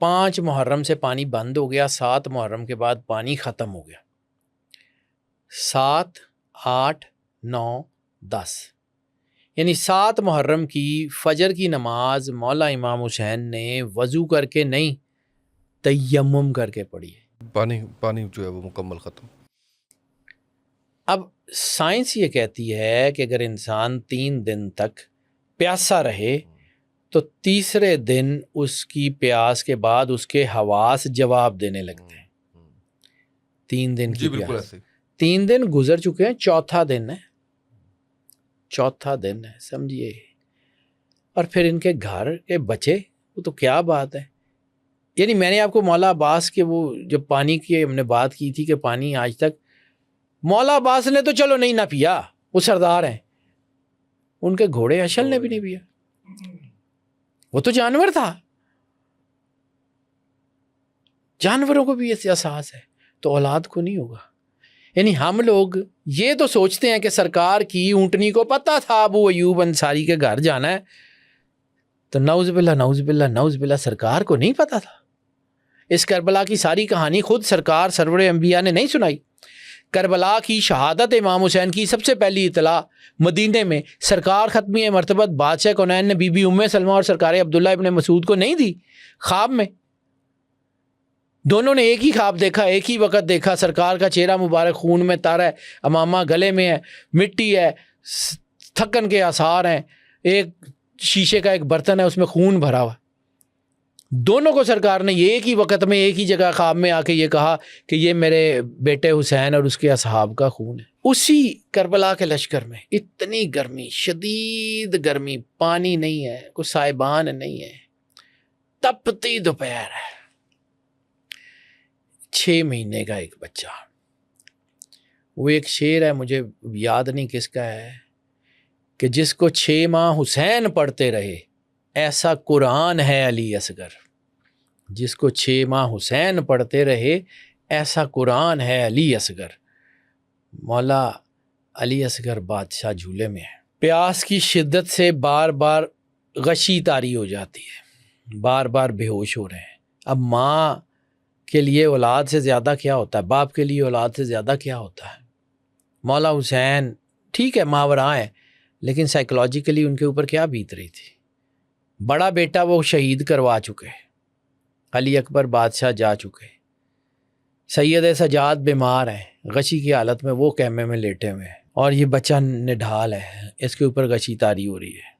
5 محرم سے پانی بند ہو گیا، 7 محرم کے بعد پانی ختم ہو گیا، 7 8 9 10، یعنی 7 محرم کی فجر کی نماز مولا امام حسین نے وضو کر کے نہیں، تیمم کر کے پڑھی ہے۔ پانی جو ہے وہ مکمل ختم۔ اب سائنس یہ کہتی ہے کہ اگر انسان 3 دن تک پیاسا رہے تو تیسرے دن اس کی پیاس کے بعد اس کے حواس جواب دینے لگتے ہیں۔ 3 دن کی بالکل پیاس، ایسے 3 دن گزر چکے ہیں، چوتھا دن ہے، چوتھا دن ہے، سمجھیے۔ اور پھر ان کے گھر کے بچے، وہ تو کیا بات ہے۔ یعنی میں نے آپ کو مولا عباس کے وہ جب پانی کی ہم نے بات کی تھی کہ پانی آج تک، مولا عباس نے تو چلو نہیں نہ پیا، وہ سردار ہیں، ان کے گھوڑے اشل نے بھی نہیں پیا، وہ تو جانور تھا، جانوروں کو بھی اس احساس ہے، تو اولاد کو نہیں ہوگا۔ یعنی ہم لوگ یہ تو سوچتے ہیں کہ سرکار کی اونٹنی کو پتہ تھا ابو ایوب انصاری کے گھر جانا ہے، تو نعوذ باللہ نعوذ باللہ نعوذ باللہ سرکار کو نہیں پتہ تھا۔ اس کربلا کی ساری کہانی خود سرکار سرور انبیاء نے نہیں سنائی۔ کربلا کی شہادت امام حسین کی سب سے پہلی اطلاع مدینے میں سرکار ختمی مرتبت بادشاہ کونین نے بی بی ام سلمہ اور سرکار عبداللہ ابن مسعود کو نہیں دی، خواب میں۔ دونوں نے ایک ہی خواب دیکھا، ایک ہی وقت دیکھا، سرکار کا چہرہ مبارک خون میں تر ہے، امامہ گلے میں ہے، مٹی ہے، تھکن کے آثار ہیں، ایک شیشے کا ایک برتن ہے اس میں خون بھرا ہوا۔ دونوں کو سرکار نے یہ ایک ہی وقت میں ایک ہی جگہ خواب میں آ کے یہ کہا کہ یہ میرے بیٹے حسین اور اس کے اصحاب کا خون ہے۔ اسی کربلا کے لشکر میں اتنی گرمی، شدید گرمی، پانی نہیں ہے، کوئی سائبان نہیں ہے، تپتی دوپہر ہے، 6 مہینے کا ایک بچہ، وہ ایک شعر ہے مجھے یاد نہیں کس کا ہے، کہ جس کو 6 ماہ حسین پڑھتے رہے ایسا قرآن ہے علی اصغر، جس کو 6 ماہ حسین پڑھتے رہے ایسا قرآن ہے علی اصغر۔ مولا علی اصغر بادشاہ جھولے میں ہے، پیاس کی شدت سے بار بار غشی طاری ہو جاتی ہے، بار بار بے ہوش ہو رہے ہیں۔ اب ماں کے لیے اولاد سے زیادہ کیا ہوتا ہے، باپ کے لیے اولاد سے زیادہ کیا ہوتا ہے۔ مولا حسین ٹھیک ہے ماوراء ہے، لیکن سائیکولوجیکلی ان کے اوپر کیا بیت رہی تھی۔ بڑا بیٹا وہ شہید کروا چکے، علی اکبر بادشاہ جا چکے، سید سجاد بیمار ہیں، غشی کی حالت میں وہ خیمے میں لیٹے ہوئے ہیں، اور یہ بچہ نڈھال ہے، اس کے اوپر غشی طاری ہو رہی ہے،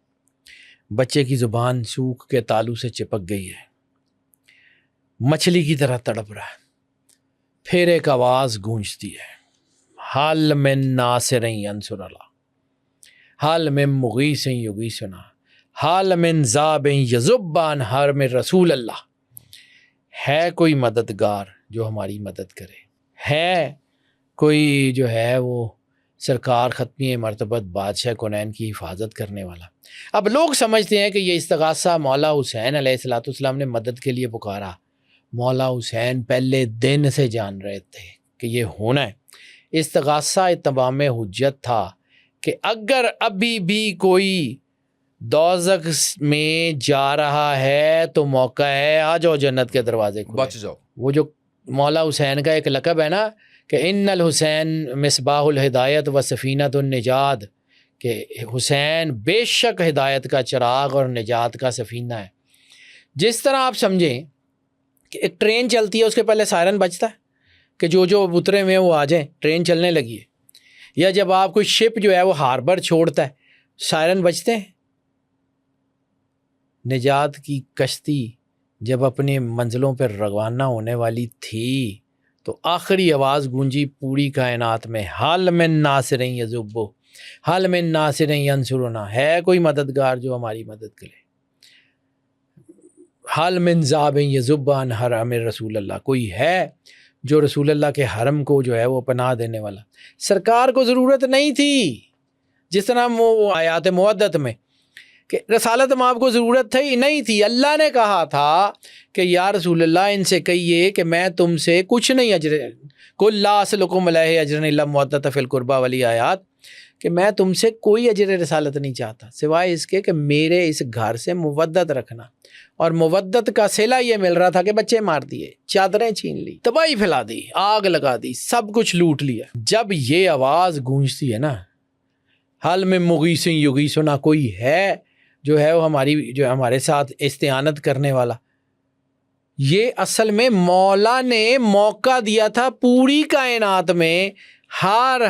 بچے کی زبان سوکھ کے تالو سے چپک گئی ہے، مچھلی کی طرح تڑپ رہا ہے۔ پھر ایک آواز گونجتی ہے، حال من ناصر ینصر اللہ، حال من مغیث یغیثنا، حال من ذاب یذب عن حرم رسول اللہ۔ ہے کوئی مددگار جو ہماری مدد کرے، ہے کوئی جو ہے وہ سرکار ختمی مرتبت بادشاہ کونین کی حفاظت کرنے والا۔ اب لوگ سمجھتے ہیں کہ یہ استغاثہ مولا حسین علیہ الصلوۃ والسلام نے مدد کے لیے پکارا۔ مولا حسین پہلے دن سے جان رہے تھے کہ یہ ہونا ہے۔ استغاثہ اتمام حجت تھا کہ اگر ابھی بھی کوئی دوزخ میں جا رہا ہے تو موقع ہے، آ جاؤ جنت کے دروازے کو بچ جاؤ۔ وہ جو مولا حسین کا ایک لقب ہے نا کہ ان الحسین مصباح الہدایت و سفینۃ النجات، کہ حسین بے شک ہدایت کا چراغ اور نجات کا سفینہ ہے۔ جس طرح آپ سمجھیں کہ ایک ٹرین چلتی ہے، اس کے پہلے سائرن بجتا ہے کہ جو اترے ہوئے وہ آ جائیں، ٹرین چلنے لگی ہے۔ یا جب آپ کوئی شپ جو ہے وہ ہاربر چھوڑتا ہے، سائرن بجتے ہیں۔ نجات کی کشتی جب اپنی منزلوں پر روانہ ہونے والی تھی تو آخری آواز گونجی پوری کائنات میں، حال من ناصر یذب، حال من ناصر ینصرنا، ہے کوئی مددگار جو ہماری مدد کرے، حال من ذاب یذب عن حرم رسول اللہ، کوئی ہے جو رسول اللہ کے حرم کو جو ہے وہ پناہ دینے والا۔ سرکار کو ضرورت نہیں تھی، جس طرح وہ آیات مودت میں کہ رسالت میں آپ کو ضرورت تھی نہیں تھی، اللہ نے کہا تھا کہ یا رسول اللہ ان سے کہیے کہ میں تم سے کچھ نہیں اجر، قل لا اسلکم علیہ اجرا الا المودۃ فی القربی والی آیات، کہ میں تم سے کوئی اجر رسالت نہیں چاہتا سوائے اس کے کہ میرے اس گھر سے مودت رکھنا، اور مودت کا صلہ یہ مل رہا تھا کہ بچے مار دیے، چادریں چھین لی، تباہی پھیلا دی، آگ لگا دی، سب کچھ لوٹ لیا۔ جب یہ آواز گونجتی ہے نا، حل میں مغیث یغیثنا، کوئی ہے جو ہے وہ ہمارے ساتھ استعانت کرنے والا، یہ اصل میں مولا نے موقع دیا تھا پوری کائنات میں ہر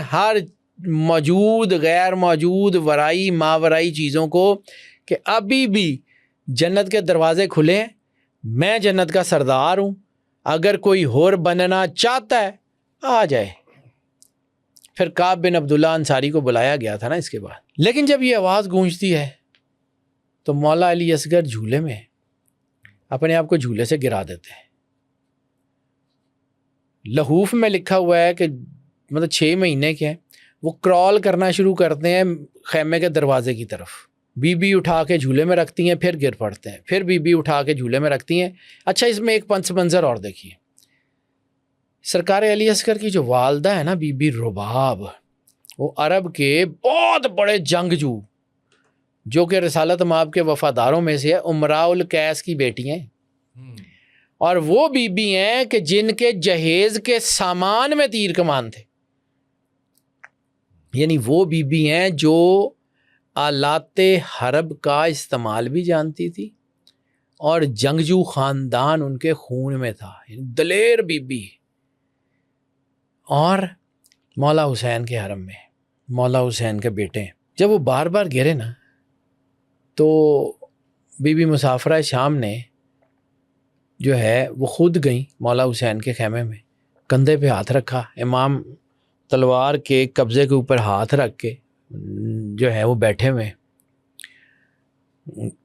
موجود غیر موجود ورائی ماورائی چیزوں کو کہ ابھی بھی جنت کے دروازے کھلے ہیں، میں جنت کا سردار ہوں، اگر کوئی اور بننا چاہتا ہے آ جائے۔ پھر کعب بن عبداللہ انصاری کو بلایا گیا تھا نا اس کے بعد۔ لیکن جب یہ آواز گونجتی ہے تو مولا علی اصغر جھولے میں اپنے آپ کو جھولے سے گرا دیتے ہیں۔ لحوف میں لکھا ہوا ہے کہ 6 مہینے کے ہیں، وہ کرال کرنا شروع کرتے ہیں خیمے کے دروازے کی طرف، بی بی اٹھا کے جھولے میں رکھتی ہیں، پھر گر پڑتے ہیں، پھر بی بی اٹھا کے جھولے میں رکھتی ہیں۔ اچھا، اس میں ایک پس منظر اور دیکھیے، سرکار علی اصغر کی جو والدہ ہے نا بی بی رباب، وہ عرب کے بہت بڑے جنگجو جو کہ رسالت مآب کے وفاداروں میں سے ہے، امراء القیس کی بیٹی ہیں، اور وہ بی بی ہیں کہ جن کے جہیز کے سامان میں تیر کمان تھے، یعنی وہ بی بی ہیں جو آلات حرب کا استعمال بھی جانتی تھی، اور جنگجو خاندان ان کے خون میں تھا، یعنی دلیر بی بی۔ اور مولا حسین کے حرم میں مولا حسین کے بیٹے جب وہ بار بار گرے نا، تو بی بی مسافرہ شام نے جو ہے وہ خود گئیں مولا حسین کے خیمے میں، کندھے پہ ہاتھ رکھا، امام تلوار کے قبضے کے اوپر ہاتھ رکھ کے جو ہے وہ بیٹھے ہوئے۔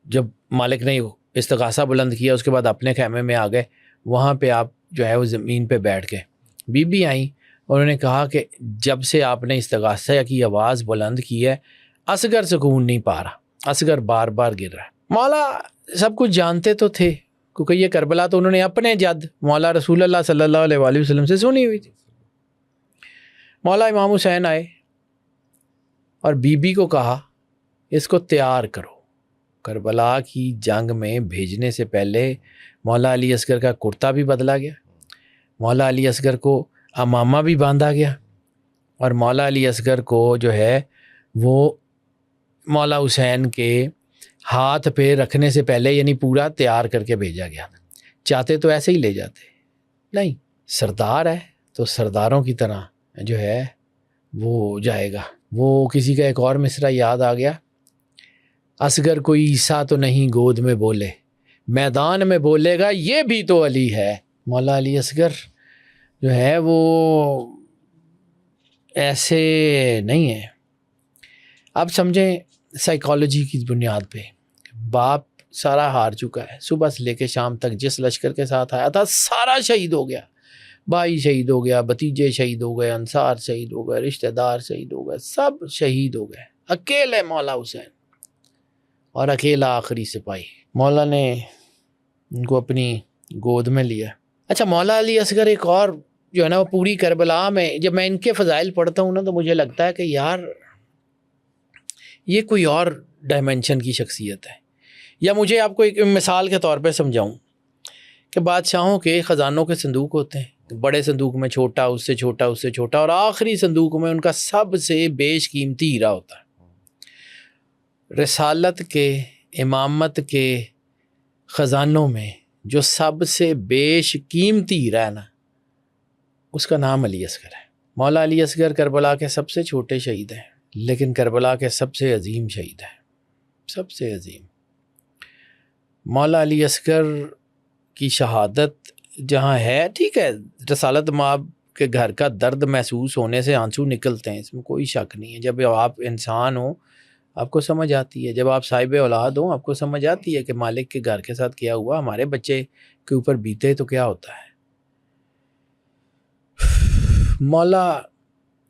جب مالک نے استغاثہ بلند کیا اس کے بعد اپنے خیمے میں آ گئے، وہاں پہ آپ جو ہے وہ زمین پہ بیٹھ کے بی بی آئیں، انہوں نے کہا کہ جب سے آپ نے استغاثہ کی آواز بلند کی ہے اصغر سکون نہیں پا رہا، اصغر بار بار گر رہا ہے۔ مولا سب کچھ جانتے تو تھے کیونکہ یہ کربلا تو انہوں نے اپنے جد مولا رسول اللہ صلی اللہ علیہ وآلہ وسلم سے سنی ہوئی تھی۔ مولا امام حسین آئے اور بی بی کو کہا اس کو تیار کرو۔ کربلا کی جنگ میں بھیجنے سے پہلے مولا علی اصغر کا کرتا بھی بدلا گیا، مولا علی اصغر کو امامہ بھی باندھا گیا، اور مولا علی اصغر کو جو ہے وہ مولا حسین کے ہاتھ پہ رکھنے سے پہلے یعنی پورا تیار کر کے بھیجا گیا۔ چاہتے تو ایسے ہی لے جاتے، نہیں، سردار ہے تو سرداروں کی طرح جو ہے وہ جائے گا۔ وہ کسی کا ایک اور مصرع یاد آ گیا، اصغر کوئی عیسیٰ تو نہیں گود میں بولے، میدان میں بولے گا یہ بھی تو علی ہے۔ مولا علی اصغر جو ہے وہ ایسے نہیں ہے۔ اب سمجھیں سائیکالوجی کی بنیاد پہ، باپ سارا ہار چکا ہے، صبح سے لے کے شام تک جس لشکر کے ساتھ آیا تھا سارا شہید ہو گیا، بھائی شہید ہو گیا، بھتیجے شہید ہو گئے، انصار شہید ہو گئے، رشتہ دار شہید ہو گئے، سب شہید ہو گئے، اکیلے مولا حسین اور اکیلا آخری سپاہی۔ مولا نے ان کو اپنی گود میں لیا۔ اچھا، مولا علی اصغر ایک اور جو ہے نا وہ پوری کربلا میں جب میں ان کے فضائل پڑھتا ہوں نا تو مجھے لگتا ہے کہ یار یہ کوئی اور ڈائمنشن کی شخصیت ہے۔ یا مجھے آپ کو ایک مثال کے طور پہ سمجھاؤں کہ بادشاہوں کے خزانوں کے صندوق ہوتے ہیں، بڑے صندوق میں چھوٹا، اس سے چھوٹا، اس سے چھوٹا، اور آخری صندوق میں ان کا سب سے بیش قیمتی ہیرا ہوتا ہے۔ رسالت کے، امامت کے خزانوں میں جو سب سے بیش قیمتی ہیرا ہے نا، اس کا نام علی اصغر ہے۔ مولا علی اصغر کربلا کے سب سے چھوٹے شہید ہیں، لیکن کربلا کے سب سے عظیم شہید ہیں، سب سے عظیم۔ مولا علی اصغر کی شہادت جہاں ہے، ٹھیک ہے، رسالت مآب کے گھر کا درد محسوس ہونے سے آنسو نکلتے ہیں، اس میں کوئی شک نہیں ہے۔ جب آپ انسان ہوں آپ کو سمجھ آتی ہے، جب آپ صاحب اولاد ہوں آپ کو سمجھ آتی ہے کہ مالک کے گھر کے ساتھ کیا ہوا، ہمارے بچے کے اوپر بیتے تو کیا ہوتا ہے۔ مولا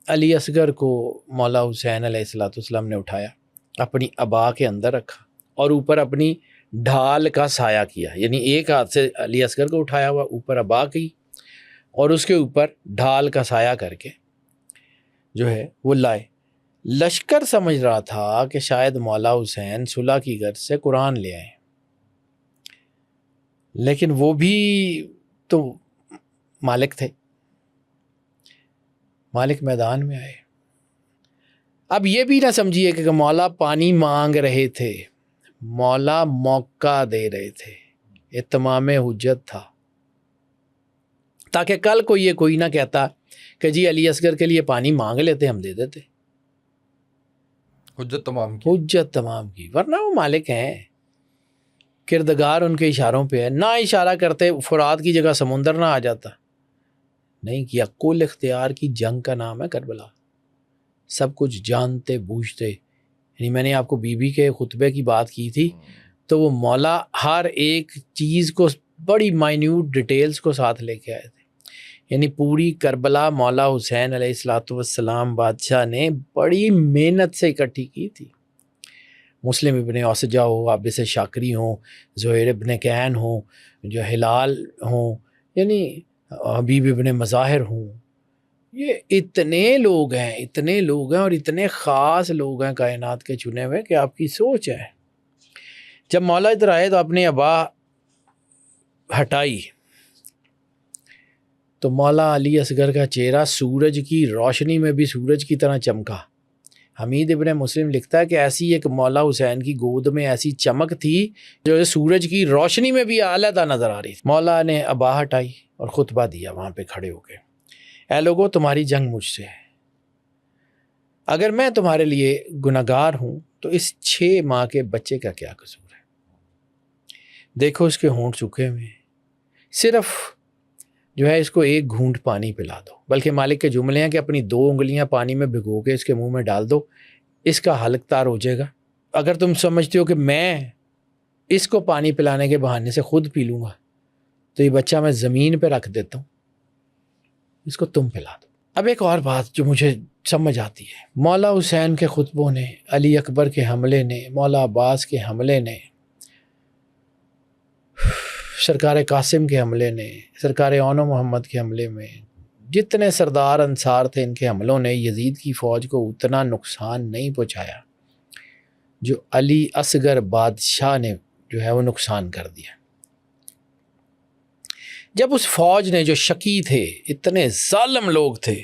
علی اصغر کو مولا حسین علیہ السلام نے اٹھایا، اپنی ابا کے اندر رکھا اور اوپر اپنی ڈھال کا سایہ کیا، یعنی ایک ہاتھ سے علی اصغر کو اٹھایا ہوا، اوپر ابا کی، اور اس کے اوپر ڈھال کا سایہ کر کے جو ہے وہ لائے۔ لشکر سمجھ رہا تھا کہ شاید مولا حسین صلح کی غرض سے قرآن لے آئیں، لیکن وہ بھی تو مالک تھے، مالک میدان میں آئے۔ اب یہ بھی نہ سمجھیے کہ مولا پانی مانگ رہے تھے، مولا موقع دے رہے تھے، اتمام حجت تھا، تاکہ کل کو یہ کوئی نہ کہتا کہ جی علی اصغر کے لیے پانی مانگ لیتے، ہم دے دیتے۔ حجت تمام کی، حجت تمام کی، ورنہ وہ مالک ہیں، کردگار ان کے اشاروں پہ ہے۔ نہ اشارہ کرتے فرات کی جگہ سمندر نہ آ جاتا، نہیں کیا۔ کل اختیار کی جنگ کا نام ہے کربلا، سب کچھ جانتے بوجھتے۔ یعنی میں نے آپ کو بی بی کے خطبے کی بات کی تھی، تو وہ مولا ہر ایک چیز کو بڑی مائنیوٹ ڈیٹیلز کو ساتھ لے کے آئے تھے۔ یعنی پوری کربلا مولا حسین علیہ الصلوۃ والسلام بادشاہ نے بڑی محنت سے اکٹھی کی تھی۔ مسلم ابن اوسجہ ہو، عابس شاکری ہوں، زہیر ابن کین ہوں، جو ہلال ہوں، یعنی حبیب ابن مظاہر ہوں، یہ اتنے لوگ ہیں اور اتنے خاص لوگ ہیں کائنات کے چنے ہوئے کہ آپ کی سوچ ہے۔ جب مولا ادھر آئے تو اپنی ابا ہٹائی تو مولا علی اصغر کا چہرہ سورج کی روشنی میں بھی سورج کی طرح چمکا۔ حمید ابن مسلم لکھتا ہے کہ ایسی ایک مولا حسین کی گود میں ایسی چمک تھی جو سورج کی روشنی میں بھی علیحدہ نظر آ رہی تھی۔ مولا نے ابا ہٹائی اور خطبہ دیا وہاں پہ کھڑے ہو کے، اے لوگو تمہاری جنگ مجھ سے ہے، اگر میں تمہارے لیے گناہگار ہوں تو اس 6 ماہ کے بچے کا کیا قصور ہے؟ دیکھو اس کے ہونٹ سوکھے ہوئے ہیں، صرف جو ہے اس کو 1 گھونٹ پانی پلا دو۔ بلکہ مالک کے جملے ہیں کہ اپنی 2 انگلیاں پانی میں بھگو کے اس کے منہ میں ڈال دو، اس کا حلق تار ہو جائے گا۔ اگر تم سمجھتے ہو کہ میں اس کو پانی پلانے کے بہانے سے خود پی لوں گا تو یہ بچہ میں زمین پہ رکھ دیتا ہوں، اس کو تم پلا دو۔ اب ایک اور بات جو مجھے سمجھ آتی ہے، مولا حسین کے خطبوں نے، علی اکبر کے حملے نے، مولا عباس کے حملے نے، سرکار قاسم کے حملے نے، سرکار اون محمد کے حملے میں، جتنے سردار انصار تھے ان کے حملوں نے یزید کی فوج کو اتنا نقصان نہیں پہنچایا جو علی اصغر بادشاہ نے جو ہے وہ نقصان کر دیا۔ جب اس فوج نے، جو شکی تھے، اتنے ظالم لوگ تھے،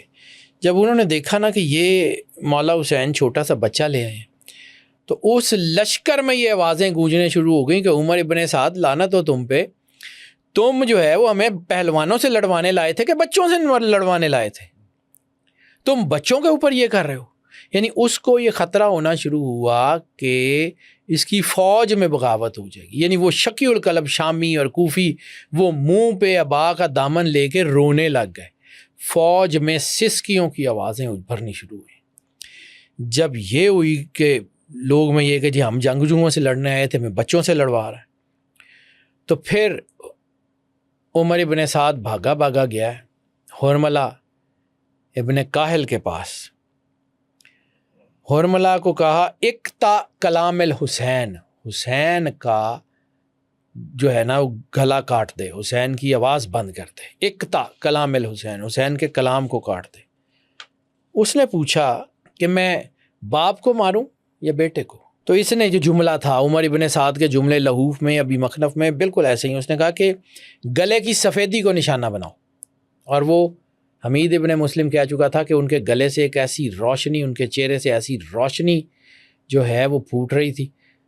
جب انہوں نے دیکھا نا کہ یہ مولا حسین چھوٹا سا بچہ لے آئے تو اس لشکر میں یہ آوازیں گونجنے شروع ہو گئیں کہ عمر ابن سعد لعنت ہو تم پہ، تم جو ہے وہ ہمیں پہلوانوں سے لڑوانے لائے تھے کہ بچوں سے لڑوانے لائے تھے، تم بچوں کے اوپر یہ کر رہے ہو۔ یعنی اس کو یہ خطرہ ہونا شروع ہوا کہ اس کی فوج میں بغاوت ہو جائے گی۔ یعنی وہ شکی القلب شامی اور کوفی وہ منہ پہ ابا کا دامن لے کے رونے لگ گئے، فوج میں سسکیوں کی آوازیں ابھرنی شروع ہوئی۔ جب یہ ہوئی کہ لوگ میں یہ کہ جی ہم جنگجوؤں سے لڑنے آئے تھے، میں بچوں سے لڑوا رہا ہے، تو پھر عمر ابن سعد بھاگا گیا ہے حرملہ ابن کاہل کے پاس۔ حرملہ کو کہا اقطع کلام الحسین، حسین کا جو ہے نا وہ گلا کاٹ دے، حسین کی آواز بند کر دے، اقطع کلام الحسین، حسین کے کلام کو کاٹ دے۔ اس نے پوچھا کہ میں باپ کو ماروں یا بیٹے کو؟ تو اس نے جو جملہ تھا عمر ابن سعد کے جملے لہوف میں ابی مخنف میں بالکل ایسے ہی، اس نے کہا کہ گلے کی سفیدی کو نشانہ بناؤ، اور وہ حمید ابن مسلم کہہ چکا تھا کہ ان کے گلے سے ایک ایسی روشنی، ان کے چہرے سے ایسی روشنی جو ہے وہ پھوٹ رہی تھی،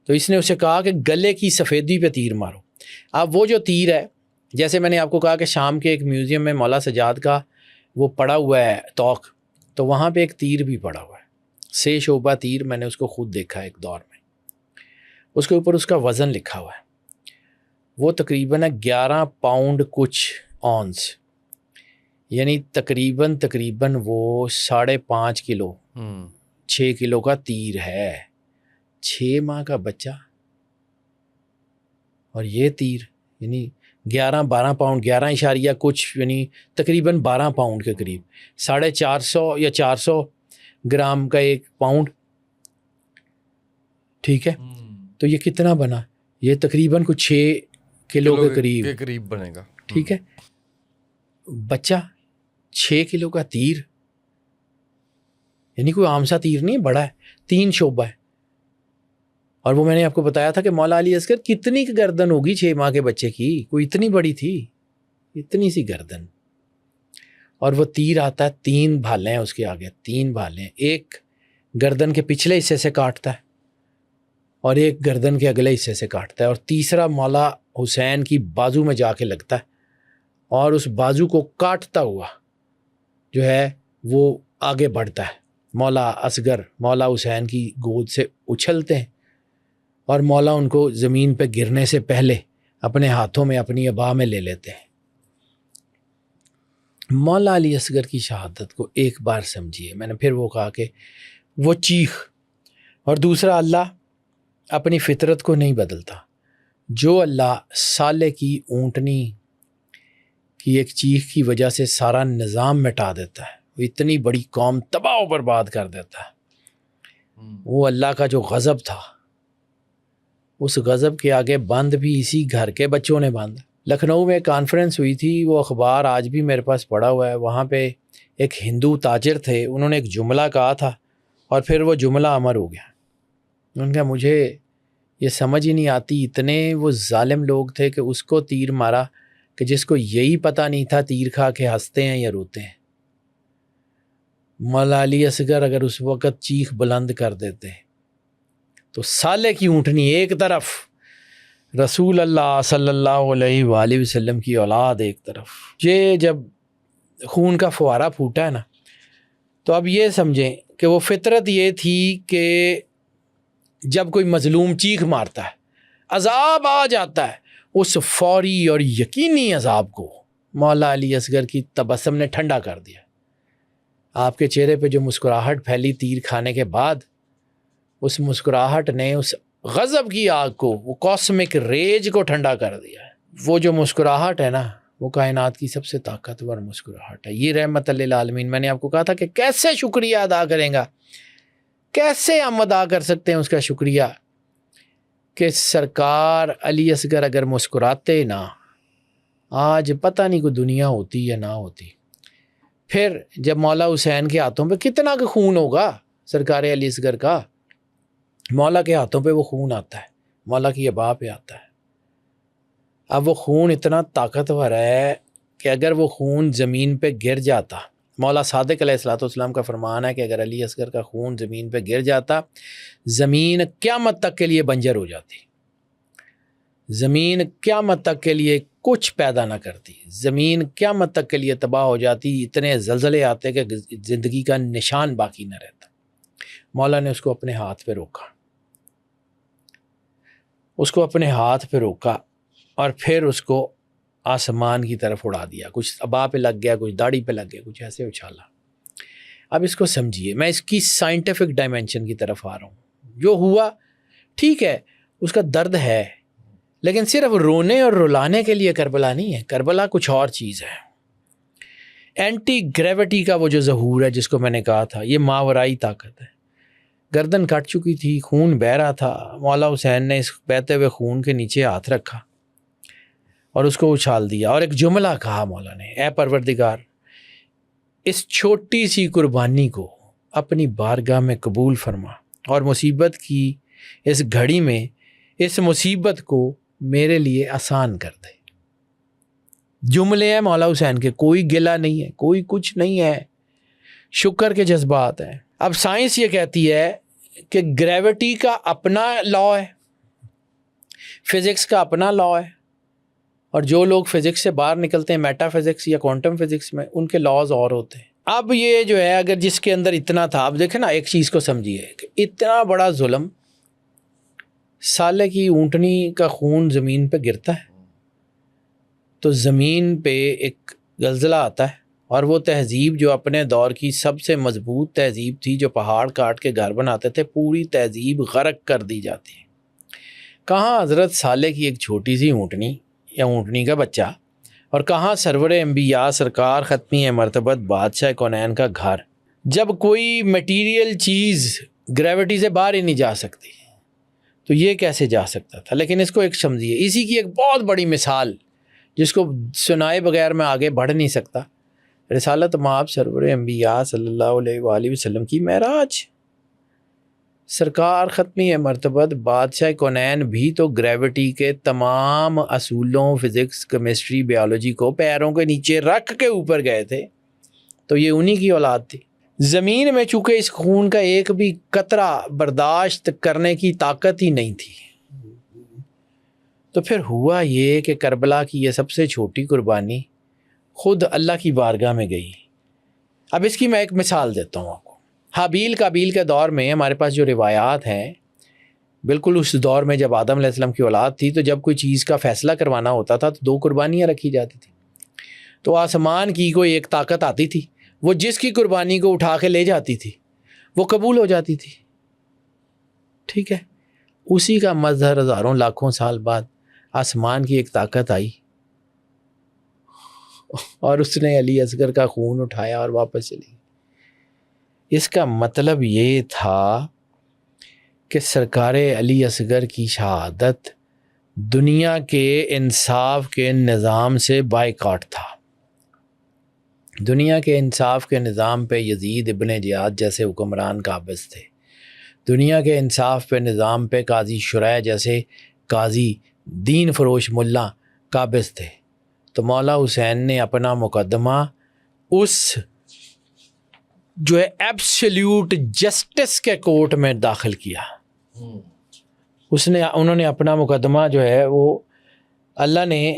تو اس نے اسے کہا کہ گلے کی سفیدی پہ تیر مارو۔ اب وہ جو تیر ہے، جیسے میں نے آپ کو کہا کہ شام کے ایک میوزیم میں مولا سجاد کا وہ پڑا ہوا ہے توق، تو وہاں پہ ایک تیر بھی پڑا ہوا ہے، 6 شعبہ تیر، میں نے اس کو خود دیکھا ایک دور میں، اس کے اوپر اس کا وزن لکھا ہوا ہے، وہ تقریباً 11 پاؤنڈ کچھ اونس، یعنی تقریباً وہ 5.5 کلو 6 کلو کا تیر ہے۔ 6 ماہ کا بچہ اور یہ تیر، یعنی 11-12 پاؤنڈ، 11 اشاریہ کچھ، یعنی تقریباً 12 پاؤنڈ کے قریب، 450 یا 400 گرام کا 1 پاؤنڈ، ٹھیک ہے؟ تو یہ کتنا بنا؟ یہ تقریباً کچھ 6 کلو کے قریب بنے گا، ٹھیک ہے؟ بچہ 6 کلو کا تیر، یعنی کوئی عام سا تیر نہیں ہے، بڑا ہے، 3 شعبہ ہے. اور وہ میں نے آپ کو بتایا تھا کہ مولا علی اصغر کتنی گردن ہوگی 6 ماہ کے بچے کی، کوئی اتنی بڑی تھی، اتنی سی گردن. اور وہ تیر آتا ہے، 3 بھالیں ہیں اس کے آگے، 3 بھالیں، ایک گردن کے پچھلے حصے سے کاٹتا ہے اور ایک گردن کے اگلے حصے سے کاٹتا ہے، اور تیسرا مولا حسین کی بازو میں جا کے لگتا ہے اور اس بازو کو کاٹتا ہوا جو ہے وہ آگے بڑھتا ہے. مولا اصغر مولا حسین کی گود سے اچھلتے ہیں اور مولا ان کو زمین پہ گرنے سے پہلے اپنے ہاتھوں میں اپنی ابا میں لے لیتے ہیں. مولا علی اصغر کی شہادت کو ایک بار سمجھیے. میں نے پھر وہ کہا کہ وہ چیخ، اور دوسرا اللہ اپنی فطرت کو نہیں بدلتا. جو اللہ سالے کی اونٹنی کی ایک چیخ کی وجہ سے سارا نظام مٹا دیتا ہے، وہ اتنی بڑی قوم تباہ و برباد کر دیتا ہے، وہ اللہ کا جو غضب تھا، اس غضب کے آگے بند بھی اسی گھر کے بچوں نے باندھا. لکھنؤ میں کانفرنس ہوئی تھی، وہ اخبار آج بھی میرے پاس پڑا ہوا ہے. وہاں پہ ایک ہندو تاجر تھے، انہوں نے ایک جملہ کہا تھا اور پھر وہ جملہ امر ہو گیا. انہوں نے کہا مجھے یہ سمجھ ہی نہیں آتی، اتنے وہ ظالم لوگ تھے کہ اس کو تیر مارا کہ جس کو یہی پتہ نہیں تھا تیر کھا کے ہنستے ہیں یا روتے ہیں. مولا علی اصغر اگر اس وقت چیخ بلند کر دیتے تو سالے کی اونٹنی ایک طرف، رسول اللہ صلی اللہ علیہ وآلہ وسلم کی اولاد ایک طرف. یہ جب خون کا فوارہ پھوٹا ہے نا، تو اب یہ سمجھیں کہ وہ فطرت یہ تھی کہ جب کوئی مظلوم چیخ مارتا ہے، عذاب آ جاتا ہے، اس فوری اور یقینی عذاب کو مولا علی اصغر کی تبسم نے ٹھنڈا کر دیا. آپ کے چہرے پہ جو مسکراہٹ پھیلی تیر کھانے کے بعد، اس مسکراہٹ نے اس غضب کی آگ کو، وہ کاسمک ریج کو ٹھنڈا کر دیا ہے. وہ جو مسکراہٹ ہے نا، وہ کائنات کی سب سے طاقتور مسکراہٹ ہے. یہ رحمت للعالمین. میں نے آپ کو کہا تھا کہ کیسے شکریہ ادا کریں گا، کیسے ہم ادا کر سکتے ہیں اس کا شکریہ، کہ سرکار علی اصغر اگر مسکراتے نا، آج پتہ نہیں کوئی دنیا ہوتی یا نہ ہوتی. پھر جب مولا حسین کے ہاتھوں پہ کتنا کا خون ہوگا سرکار علی اصغر کا، مولا کے ہاتھوں پہ وہ خون آتا ہے، مولا کی ابا پہ آتا ہے. اب وہ خون اتنا طاقتور ہے کہ اگر وہ خون زمین پہ گر جاتا، مولا صادق علیہ الصلوۃ والسلام کا فرمان ہے کہ اگر علی اصغر کا خون زمین پہ گر جاتا، زمین قیامت تک کے لیے بنجر ہو جاتی، زمین قیامت تک کے لیے کچھ پیدا نہ کرتی، زمین قیامت تک کے لیے تباہ ہو جاتی. اتنے زلزلے آتے کہ زندگی کا نشان باقی نہ رہتا. مولا نے اس کو اپنے ہاتھ پہ روکا، اس کو اپنے ہاتھ پہ روکا اور پھر اس کو آسمان کی طرف اڑا دیا. کچھ ابا پہ لگ گیا، کچھ داڑھی پہ لگ گیا، کچھ ایسے اچھالا. اب اس کو سمجھیے، میں اس کی سائنٹیفک ڈائمینشن کی طرف آ رہا ہوں. جو ہوا ٹھیک ہے، اس کا درد ہے، لیکن صرف رونے اور رلانے کے لیے کربلا نہیں ہے. کربلا کچھ اور چیز ہے. اینٹی گریوٹی کا وہ جو ظہور ہے جس کو میں نے کہا تھا، یہ ماورائی طاقت ہے. گردن کٹ چکی تھی، خون بہہ رہا تھا، مولا حسین نے اس بہتے ہوئے خون کے نیچے ہاتھ رکھا اور اس کو اچھال دیا اور ایک جملہ کہا مولا نے، اے پروردگار، اس چھوٹی سی قربانی کو اپنی بارگاہ میں قبول فرما اور مصیبت کی اس گھڑی میں اس مصیبت کو میرے لیے آسان کر دے. جملے ہیں مولا حسین کے، کوئی گلہ نہیں ہے، کوئی کچھ نہیں ہے، شکر کے جذبات ہیں. اب سائنس یہ کہتی ہے کہ گریوٹی کا اپنا لا ہے، فزکس کا اپنا لا ہے، اور جو لوگ فزکس سے باہر نکلتے ہیں، میٹا فزکس یا کوانٹم فزکس میں، ان کے لاز اور ہوتے ہیں. اب یہ جو ہے اگر جس کے اندر اتنا تھا، اب دیکھیں نا، ایک چیز کو سمجھیے کہ اتنا بڑا ظلم، سالے کی اونٹنی کا خون زمین پہ گرتا ہے تو زمین پہ ایک زلزلہ آتا ہے، اور وہ تہذیب جو اپنے دور کی سب سے مضبوط تہذیب تھی، جو پہاڑ کاٹ کے گھر بناتے تھے، پوری تہذیب غرق کر دی جاتی ہے. کہاں حضرت صالح کی ایک چھوٹی سی اونٹنی یا اونٹنی کا بچہ، اور کہاں سرور انبیاء سرکار ختمی مرتبت بادشاہ کونین کا گھر. جب کوئی میٹیریل چیز گریوٹی سے باہر ہی نہیں جا سکتی تو یہ کیسے جا سکتا تھا؟ لیکن اس کو ایک سمجھیے، اسی کی ایک بہت بڑی مثال جس کو سنائے بغیر میں آگے بڑھ نہیں سکتا. رسالت مآب سرور انبیاء صلی اللہ علیہ وآلہ وسلم کی معراج. سرکار ختمی مرتبت بادشاہ کونین بھی تو گریوٹی کے تمام اصولوں، فزکس، کیمسٹری، بیالوجی کو پیروں کے نیچے رکھ کے اوپر گئے تھے، تو یہ انہی کی اولاد تھی. زمین میں چونکہ اس خون کا ایک بھی قطرہ برداشت کرنے کی طاقت ہی نہیں تھی، تو پھر ہوا یہ کہ کربلا کی یہ سب سے چھوٹی قربانی خود اللہ کی بارگاہ میں گئی. اب اس کی میں ایک مثال دیتا ہوں آپ کو. حابیل قابیل کے دور میں ہمارے پاس جو روایات ہیں، بالکل اس دور میں جب آدم علیہ السلام کی اولاد تھی، تو جب کوئی چیز کا فیصلہ کروانا ہوتا تھا تو 2 قربانیاں رکھی جاتی تھیں. تو آسمان کی کوئی ایک طاقت آتی تھی، وہ جس کی قربانی کو اٹھا کے لے جاتی تھی وہ قبول ہو جاتی تھی. ٹھیک ہے، اسی کا مظہر ہزاروں لاکھوں سال بعد آسمان کی ایک طاقت آئی اور اس نے علی اصغر کا خون اٹھایا اور واپس چلی. اس کا مطلب یہ تھا کہ سرکار علی اصغر کی شہادت دنیا کے انصاف کے نظام سے بائیکاٹ تھا. دنیا کے انصاف کے نظام پہ یزید ابن زیاد جیسے حکمران قابض تھے. دنیا کے انصاف پہ نظام پہ قاضی شریح جیسے قاضی دین فروش ملا قابض تھے. تو مولا حسین نے اپنا مقدمہ اس جو ہے ایبسلیوٹ جسٹس کے کورٹ میں داخل کیا. انہوں نے اپنا مقدمہ جو ہے وہ اللہ نے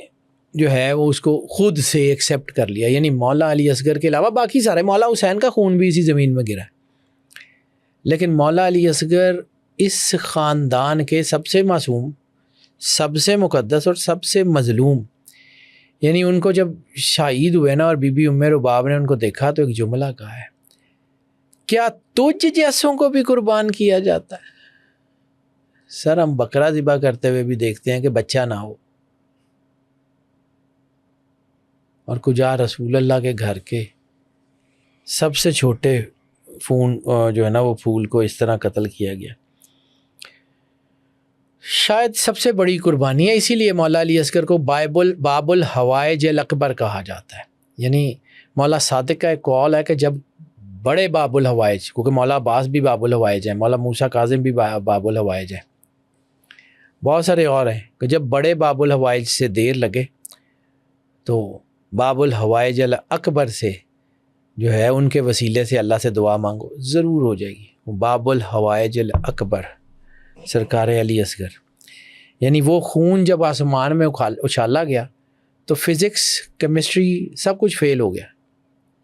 جو ہے وہ اس کو خود سے ایکسیپٹ کر لیا. یعنی مولا علی اصغر کے علاوہ باقی سارے، مولا حسین کا خون بھی اسی زمین میں گرا ہے، لیکن مولا علی اصغر اس خاندان کے سب سے معصوم، سب سے مقدس اور سب سے مظلوم. یعنی ان کو جب شہید ہوئے نا اور بی بی ام رباب نے ان کو دیکھا تو ایک جملہ کہا ہے، کیا تجھ جیسوں کو بھی قربان کیا جاتا ہے؟ سر ہم بکرا ذبح کرتے ہوئے بھی دیکھتے ہیں کہ بچہ نہ ہو، اور کجا رسول اللہ کے گھر کے سب سے چھوٹے فون جو ہے نا وہ پھول کو اس طرح قتل کیا گیا. شاید سب سے بڑی قربانی ہے، اسی لیے مولا علی اصغر کو باب الحوائج الاکبر کہا جاتا ہے. یعنی مولا صادق کا ایک قول ہے کہ جب بڑے باب الحوائج، کیونکہ مولا عباس بھی باب الحوائج ہیں، مولا موسیٰ کاظم بھی باب الحوائج ہیں، بہت سارے اور ہیں، کہ جب بڑے باب الحوائج سے دیر لگے تو باب الحوائج الاکبر سے جو ہے ان کے وسیلے سے اللہ سے دعا مانگو، ضرور ہو جائے گی. باب الحوائج الاکبر سرکار علی اصغر. یعنی وہ خون جب آسمان میں اچھالا گیا تو فزکس، کیمسٹری سب کچھ فیل ہو گیا،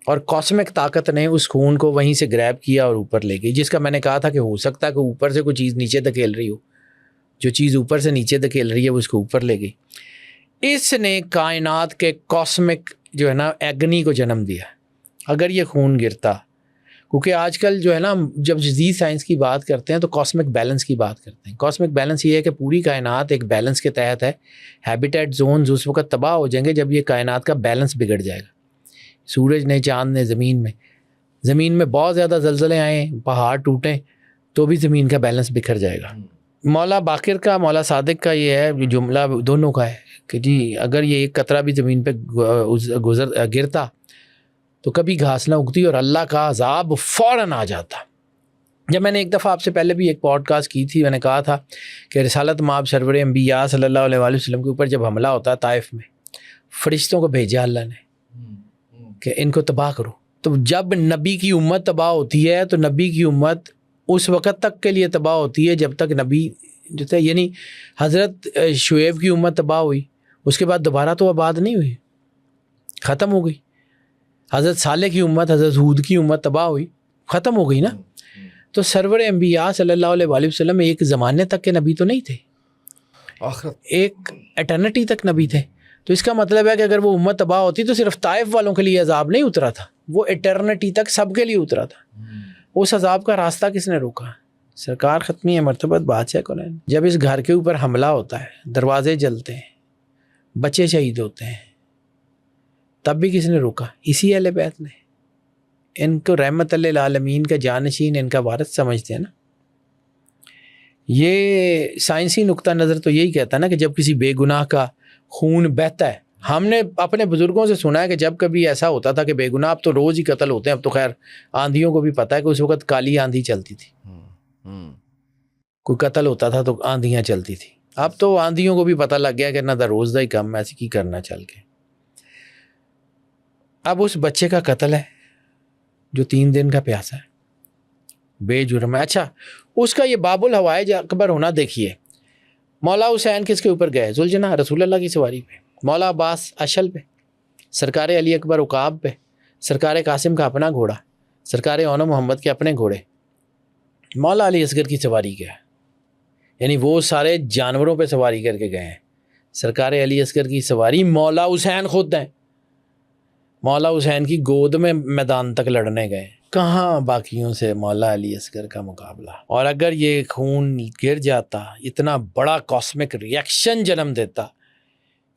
اور کاسمک طاقت نے اس خون کو وہیں سے گریب کیا اور اوپر لے گئی. جس کا میں نے کہا تھا کہ ہو سکتا ہے کہ اوپر سے کوئی چیز نیچے دھکیل رہی ہو، جو چیز اوپر سے نیچے دھکیل رہی ہے وہ اس کو اوپر لے گئی. اس نے کائنات کے کاسمک جو ہے نا ایگنی کو جنم دیا. اگر یہ خون گرتا، کیونکہ آج کل جو ہے نا جب جدید سائنس کی بات کرتے ہیں تو کاسمک بیلنس کی بات کرتے ہیں. کاسمک بیلنس یہ ہے کہ پوری کائنات ایک بیلنس کے تحت ہے. ہیبیٹیٹ زونز اس وقت تباہ ہو جائیں گے جب یہ کائنات کا بیلنس بگڑ جائے گا. سورج نے، چاند نے، زمین میں بہت زیادہ زلزلے آئیں، پہاڑ ٹوٹیں تو بھی زمین کا بیلنس بکھر جائے گا. مولا باقر کا، مولا صادق کا یہ ہے جملہ دونوں کا ہے کہ جی اگر یہ ایک قطرہ بھی زمین پہ گرتا تو کبھی گھاس نہ اگتی اور اللہ کا عذاب فوراً آ جاتا. جب میں نے ایک دفعہ آپ سے پہلے بھی ایک پوڈ کاسٹ کی تھی، میں نے کہا تھا کہ رسالت مآب سرور انبیاء صلی اللہ علیہ وآلہ وسلم کے اوپر جب حملہ ہوتا ہے طائف میں، فرشتوں کو بھیجا اللہ نے کہ ان کو تباہ کرو. تو جب نبی کی امت تباہ ہوتی ہے تو نبی کی امت اس وقت تک کے لیے تباہ ہوتی ہے جب تک نبی جو تھے، یعنی حضرت شعیب کی امت تباہ ہوئی، اس کے بعد دوبارہ تو آباد نہیں ہوئی، ختم ہو گئی. حضرت صالح کی امت، حضرت ہود کی امت تباہ ہوئی، ختم ہو گئی نا. تو سرور انبیاء صلی اللہ علیہ وآلہ وسلم ایک زمانے تک کے نبی تو نہیں تھے، ایک ایٹرنٹی تک نبی تھے. تو اس کا مطلب ہے کہ اگر وہ امت تباہ ہوتی تو صرف طائف والوں کے لیے عذاب نہیں اترا تھا، وہ ایٹرنٹی تک سب کے لیے اترا تھا. اس عذاب کا راستہ کس نے روکا؟ سرکار ختمی مرتبت بادشاہ کونین. جب اس گھر کے اوپر حملہ ہوتا ہے، دروازے جلتے ہیں، بچے شہید ہوتے ہیں، تب بھی کس نے روکا؟ اسی اہل بیت نے. ان کو رحمت للعالمین کا جانشین، ان کا وارث سمجھتے ہیں نا. یہ سائنسی نقطہ نظر تو یہی کہتا ہے نا کہ جب کسی بے گناہ کا خون بہتا ہے ہم نے اپنے بزرگوں سے سنا ہے کہ جب کبھی ایسا ہوتا تھا کہ بے گناہ، اب تو روز ہی قتل ہوتے ہیں، اب تو خیر آندھیوں کو بھی پتہ ہے کہ اس وقت کالی آندھی چلتی تھی، کوئی قتل ہوتا تھا تو آندھیاں چلتی تھی. اب تو آندھیوں کو بھی پتہ لگ گیا کہ نہ دا روز دا ہی کم، ایسے کی کرنا چل کے. اب اس بچے کا قتل ہے جو 3 دن کا پیاسا ہے، بے جرم ہے. اچھا، اس کا یہ باب الحوائج اکبر ہونا دیکھیے. مولا حسین کس کے اوپر گئے؟ ذوالجناح رسول اللہ کی سواری پہ، مولا عباس اشل پہ، سرکار علی اکبر عقاب پہ، سرکار قاسم کا اپنا گھوڑا، سرکار اون محمد کے اپنے گھوڑے، مولا علی اصغر کی سواری کیا ہے، یعنی وہ سارے جانوروں پہ سواری کر کے گئے ہیں. سرکار علی اصغر کی سواری مولا حسین خود ہیں، مولا حسین کی گود میں میدان تک لڑنے گئے. کہاں باقیوں سے مولا علی اصغر کا مقابلہ. اور اگر یہ خون گر جاتا، اتنا بڑا کاسمک ریئیکشن جنم دیتا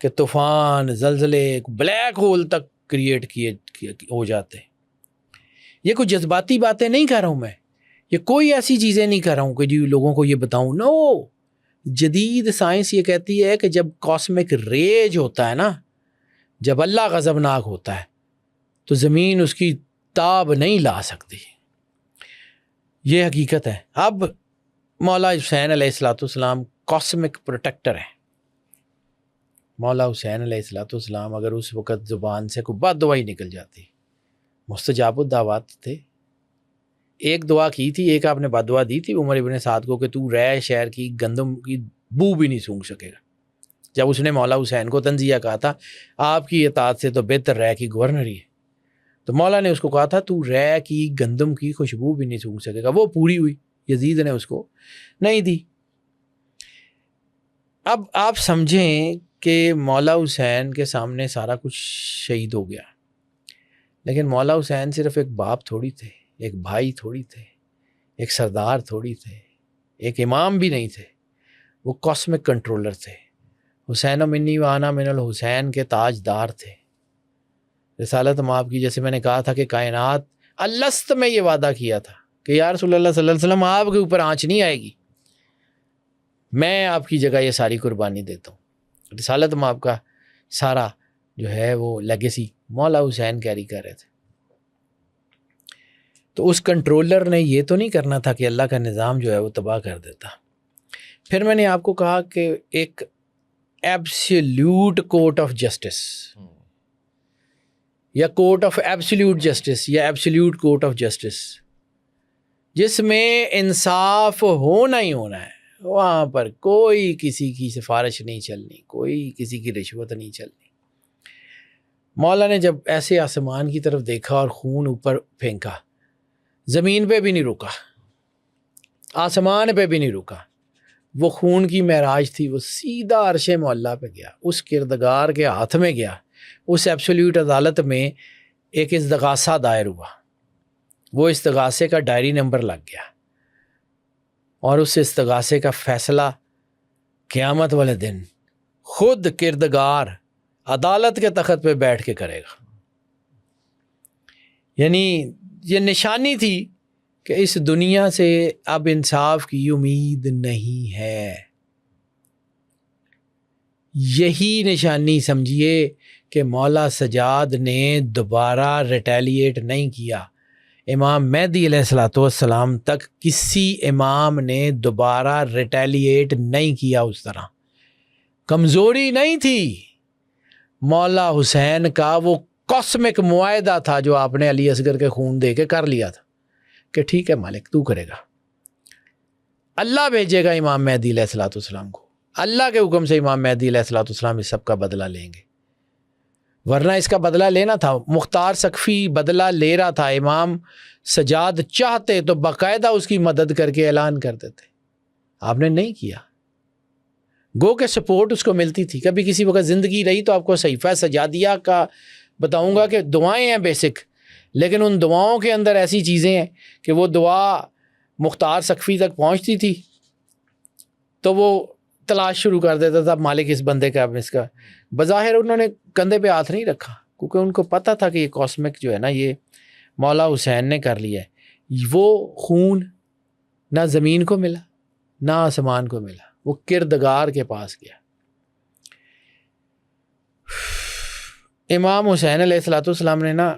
کہ طوفان، زلزلے، بلیک ہول تک کریٹ کیے ہو جاتے. یہ کوئی جذباتی باتیں نہیں کر رہا ہوں میں، یہ کوئی ایسی چیزیں نہیں کر رہا ہوں کہ جی لوگوں کو یہ بتاؤں. نو، جدید سائنس یہ کہتی ہے کہ جب کاسمک ریج ہوتا ہے نا، جب اللہ غضبناک ہوتا ہے تو زمین اس کی تاب نہیں لا سکتی. یہ حقیقت ہے. اب مولا حسین علیہ السلام کاسمک پروٹیکٹر ہیں. مولا حسین علیہ السلام اگر اس وقت زبان سے کوئی بد دعائی نکل جاتی، مستجاب الدعوات تھے. ایک دعا کی تھی، ایک آپ نے بد دعا دی تھی عمر ابن سعد کو کہ تو رہ شہر کی گندم کی بو بھی نہیں سونگھ سکے گا. جب اس نے مولا حسین کو تنزیہ کہا تھا آپ کی اطاعت سے تو بہتر رہ کی گورنری ہے، تو مولا نے اس کو کہا تھا تو رہ کی گندم کی خوشبو بھی نہیں سونگھ سکے گا. وہ پوری ہوئی، یزید نے اس کو نہیں دی. اب آپ سمجھیں کہ مولا حسین کے سامنے سارا کچھ شہید ہو گیا، لیکن مولا حسین صرف ایک باپ تھوڑی تھے، ایک بھائی تھوڑی تھے، ایک سردار تھوڑی تھے، ایک امام بھی نہیں تھے. وہ کاسمک کنٹرولر تھے. حسین منی و انا من الحسین کے تاجدار تھے. رسالت مآب کی، جیسے میں نے کہا تھا کہ کائنات الست میں یہ وعدہ کیا تھا کہ یا رسول اللہ صلی اللہ علیہ وسلم آپ کے اوپر آنچ نہیں آئے گی، میں آپ کی جگہ یہ ساری قربانی دیتا ہوں. رسالت مآب کا سارا جو ہے وہ لیگیسی مولا حسین کیری کر رہے تھے. تو اس کنٹرولر نے یہ تو نہیں کرنا تھا کہ اللہ کا نظام جو ہے وہ تباہ کر دیتا. پھر میں نے آپ کو کہا کہ ایک ایبسلیوٹ کورٹ آف جسٹس یا کورٹ آف ایبسلیوٹ جسٹس یا ایبسلیوٹ کورٹ آف جسٹس، جس میں انصاف ہونا ہی ہونا ہے. وہاں پر کوئی کسی کی سفارش نہیں چلنی، کوئی کسی کی رشوت نہیں چلنی. مولا نے جب ایسے آسمان کی طرف دیکھا اور خون اوپر پھینکا، زمین پہ بھی نہیں رکا، آسمان پہ بھی نہیں رکا. وہ خون کی معراج تھی، وہ سیدھا عرش معلیٰ پہ گیا، اس کردگار کے ہاتھ میں گیا. اس ایبسلیوٹ عدالت میں ایک استغاثہ دائر ہوا، وہ استغاثے کا ڈائری نمبر لگ گیا، اور اس استغاثے کا فیصلہ قیامت والے دن خود کردگار عدالت کے تخت پہ بیٹھ کے کرے گا. یعنی یہ نشانی تھی کہ اس دنیا سے اب انصاف کی امید نہیں ہے. یہی نشانی سمجھیے کہ مولا سجاد نے دوبارہ ریٹیلیٹ نہیں کیا. امام مہدی علیہ السلام تک کسی امام نے دوبارہ ریٹیلیٹ نہیں کیا. اس طرح کمزوری نہیں تھی. مولا حسین کا وہ کاسمک معاہدہ تھا جو آپ نے علی اصغر کے خون دے کے کر لیا تھا کہ ٹھیک ہے مالک تو کرے گا. اللہ بھیجے گا امام مہدی علیہ السلام کو، اللہ کے حکم سے امام مہدی علیہ السلام اس سب کا بدلہ لیں گے. ورنہ اس کا بدلہ لینا تھا، مختار سقفی بدلہ لے رہا تھا. امام سجاد چاہتے تو باقاعدہ اس کی مدد کر کے اعلان کر دیتے، آپ نے نہیں کیا. گو کہ سپورٹ اس کو ملتی تھی. کبھی کسی وقت زندگی رہی تو آپ کو صحیفہ سجادیہ کا بتاؤں گا کہ دعائیں ہیں بیسک، لیکن ان دعاؤں کے اندر ایسی چیزیں ہیں کہ وہ دعا مختار سقفی تک پہنچتی تھی تو وہ تلاش شروع کر دیتا تھا مالک اس بندے کا، اس کا. بظاہر انہوں نے کندھے پہ ہاتھ نہیں رکھا کیونکہ ان کو پتہ تھا کہ یہ کاسمک جو ہے نا یہ مولا حسین نے کر لیا ہے. وہ خون نہ زمین کو ملا نہ آسمان کو ملا، وہ کردگار کے پاس گیا. امام حسین علیہ الصلوۃ والسلام نے نا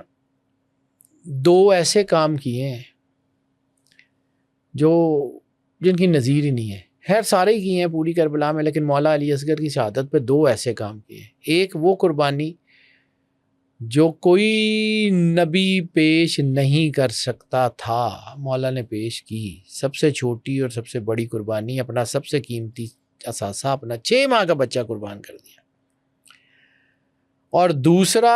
2 ایسے کام کیے ہیں جو جن کی نظیر ہی نہیں ہے. خیر سارے ہی کیے ہیں پوری کربلا میں، لیکن مولا علی اصغر کی شہادت پہ 2 ایسے کام کیے ہیں. ایک وہ قربانی جو کوئی نبی پیش نہیں کر سکتا تھا، مولا نے پیش کی. سب سے چھوٹی اور سب سے بڑی قربانی، اپنا سب سے قیمتی اثاثہ، اپنا 6 ماہ کا بچہ قربان کر دیا. اور دوسرا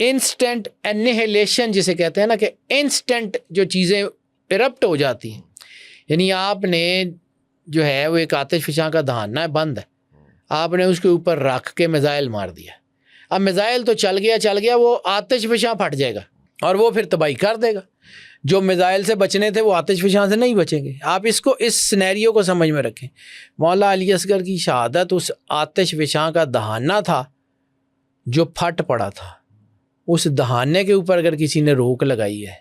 انسٹنٹ انہیلیشن جسے کہتے ہیں نا، کہ انسٹنٹ جو چیزیں ایرپٹ ہو جاتی ہیں. یعنی آپ نے جو ہے وہ ایک آتش فشاں کا دہانہ ہے، بند ہے، آپ نے اس کے اوپر رکھ کے میزائل مار دیا. اب میزائل تو چل گیا، وہ آتش فشاں پھٹ جائے گا اور وہ پھر تباہی کر دے گا. جو میزائل سے بچنے تھے وہ آتش فشاں سے نہیں بچیں گے. آپ اس سینیریو کو سمجھ میں رکھیں. مولا علی اصغر کی شہادت اس آتش فشاں کا دہانہ تھا جو پھٹ پڑا تھا. اس دہانے کے اوپر اگر کسی نے روک لگائی ہے،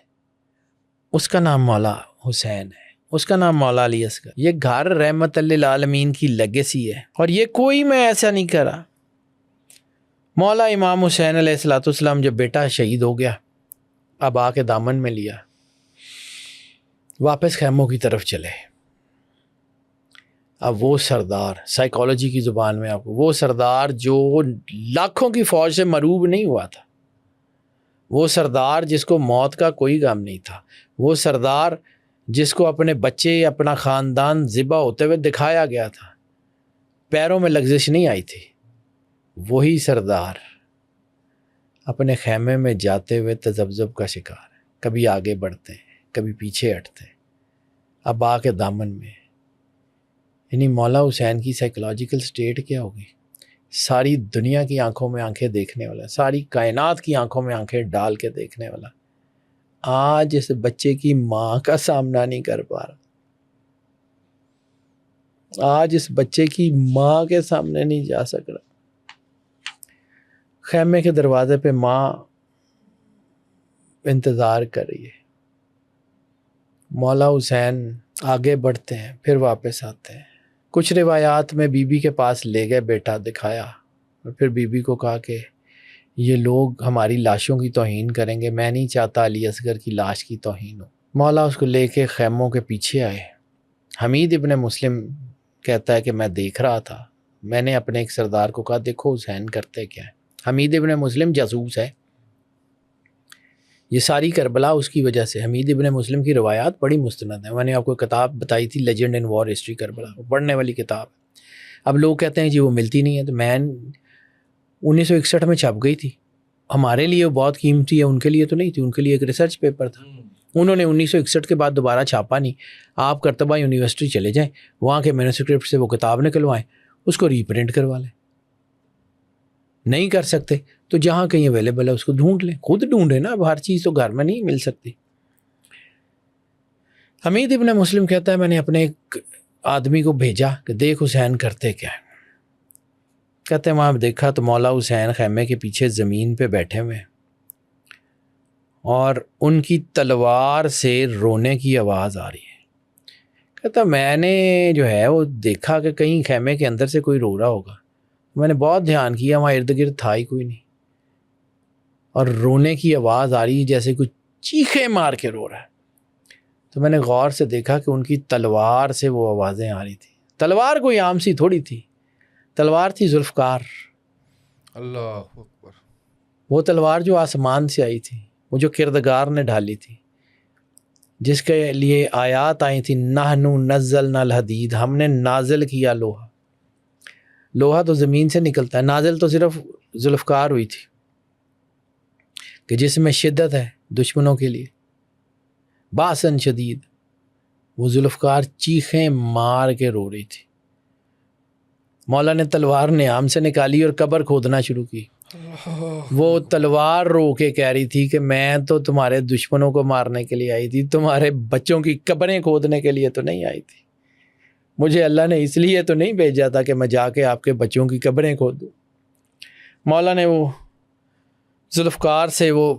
اس کا نام مولا حسین ہے، اس کا نام مولا علی اصغر. یہ گھر رحمت للعالمین کی لیگیسی ہے، اور یہ کوئی میں ایسا نہیں کرا. مولا امام حسین علیہ الصلوۃ والسلام جب بیٹا شہید ہو گیا، اب آ کے دامن میں لیا، واپس خیموں کی طرف چلے. اب وہ سردار، سائیکالوجی کی زبان میں آپ کو، وہ سردار جو لاکھوں کی فوج سے مروب نہیں ہوا تھا، وہ سردار جس کو موت کا کوئی غم نہیں تھا، وہ سردار جس کو اپنے بچے، اپنا خاندان ذبح ہوتے ہوئے دکھایا گیا تھا، پیروں میں لغزش نہیں آئی تھی، وہی سردار اپنے خیمے میں جاتے ہوئے تذبذب کا شکار ہے. کبھی آگے بڑھتے ہیں، کبھی پیچھے ہٹتے ہیں. اب آ کے دامن میں، یعنی مولا حسین کی سائیکولوجیکل سٹیٹ کیا ہوگی؟ ساری دنیا کی آنکھوں میں آنکھیں دیکھنے والا، ساری کائنات کی آنکھوں میں آنکھیں ڈال کے دیکھنے والا، آج اس بچے کی ماں کا سامنا نہیں کر پا رہا. آج اس بچے کی ماں کے سامنے نہیں جا سک رہا. خیمے کے دروازے پہ ماں انتظار کر رہی ہے. مولا حسین آگے بڑھتے ہیں، پھر واپس آتے ہیں. کچھ روایات میں بی بی کے پاس لے گئے، بیٹا دکھایا، اور پھر بی بی کو کہا کہ یہ لوگ ہماری لاشوں کی توہین کریں گے، میں نہیں چاہتا علی اصغر کی لاش کی توہین ہو. مولا اس کو لے کے خیموں کے پیچھے آئے. حمید ابن مسلم کہتا ہے کہ میں دیکھ رہا تھا، میں نے اپنے ایک سردار کو کہا دیکھو حسین کرتے کیا ہے. حمید ابن مسلم جاسوس ہے، یہ ساری کربلا اس کی وجہ سے. حمید ابن مسلم کی روایات بڑی مستند ہیں. میں نے آپ کو کتاب بتائی تھی، لیجنڈ ان وار ہسٹری کربلا، پڑھنے والی کتاب. اب لوگ کہتے ہیں جی وہ ملتی نہیں ہے، تو میں 1961 میں چھپ گئی تھی. ہمارے لیے وہ بہت قیمتی ہے، ان کے لیے تو نہیں تھی. ان کے لیے ایک ریسرچ پیپر تھا. انہوں نے 1961 کے بعد دوبارہ چھاپا نہیں. آپ کرتبہ یونیورسٹی چلے جائیں، وہاں کے مینوسکرپٹ سے وہ کتاب نکلوائیں، اس کو ری پرنٹ کروا لیں. نہیں کر سکتے تو جہاں کہیں اویلیبل ہے اس کو ڈھونڈ لیں، خود ڈھونڈیں نا، اب ہر چیز تو گھر میں نہیں مل سکتی. حمید ابن مسلم کہتا ہے میں نے اپنے ایک آدمی کو بھیجا کہ دیکھ حسین کرتے کیا ہے. کہتے ہیں وہاں دیکھا تو مولا حسین خیمے کے پیچھے زمین پہ بیٹھے ہوئے، اور ان کی تلوار سے رونے کی آواز آ رہی ہے. کہتا میں نے جو ہے وہ دیکھا کہ کہیں خیمے کے اندر سے کوئی رو رہا ہوگا. میں نے بہت دھیان کیا، وہاں ارد گرد تھا ہی کوئی نہیں، اور رونے کی آواز آ رہی جیسے کچھ چیخیں مار کے رو رہا ہے. تو میں نے غور سے دیکھا کہ ان کی تلوار سے وہ آوازیں آ رہی تھیں. تلوار کوئی عام سی تھوڑی تھی، تلوار تھی ذوالفقار. اللہ اکبر. وہ تلوار جو آسمان سے آئی تھی، وہ جو کردگار نے ڈھالی تھی، جس کے لیے آیات آئی تھی نحنو نزلنا الحدید، ہم نے نازل کیا لوہا. لوہا تو زمین سے نکلتا ہے، نازل تو صرف ذوالفقار ہوئی تھی کہ جس میں شدت ہے دشمنوں کے لیے، باسن شدید. وہ ذوالفقار چیخیں مار کے رو رہی تھی. مولا نے تلوار نیام سے نکالی اور قبر کھودنا شروع کی. وہ تلوار رو کے کہہ رہی تھی کہ میں تو تمہارے دشمنوں کو مارنے کے لیے آئی تھی، تمہارے بچوں کی قبریں کھودنے کے لیے تو نہیں آئی تھی. مجھے اللہ نے اس لیے تو نہیں بھیجا تھا کہ میں جا کے آپ کے بچوں کی قبریں کھود دوں. مولا نے وہ ذوالفقار سے وہ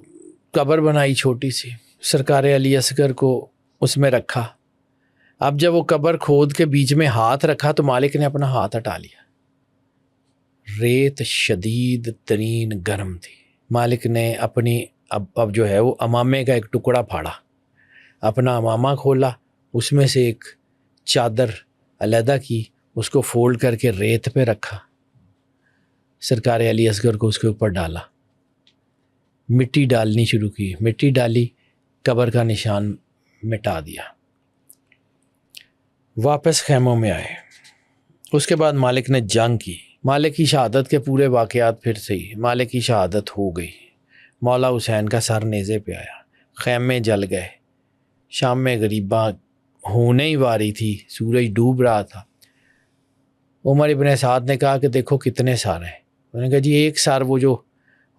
قبر بنائی چھوٹی سی، سرکار علی اصغر کو اس میں رکھا. اب جب وہ قبر کھود کے بیچ میں ہاتھ رکھا تو مالک نے اپنا ہاتھ ہٹا لیا. ریت شدید ترین گرم تھی. مالک نے اپنی اب جو ہے وہ امامے کا ایک ٹکڑا پھاڑا, اپنا امامہ کھولا, اس میں سے ایک چادر علیحدہ کی, اس کو فولڈ کر کے ریت پہ رکھا, سرکار علی اصغر کو اس کے اوپر ڈالا, مٹی ڈالنی شروع کی, مٹی ڈالی, قبر کا نشان مٹا دیا, واپس خیموں میں آئے. اس کے بعد مالک نے جنگ کی. مالک کی شہادت کے پورے واقعات پھر سے ہی. مالک کی شہادت ہو گئی, مولا حسین کا سر نیزے پہ آیا, خیمے جل گئے, شام میں غریباں ہونے ہی واری تھی, سورج ڈوب رہا تھا. عمر ابن سعد نے کہا کہ دیکھو کتنے سار ہیں. انہوں نے کہا جی ایک سار وہ جو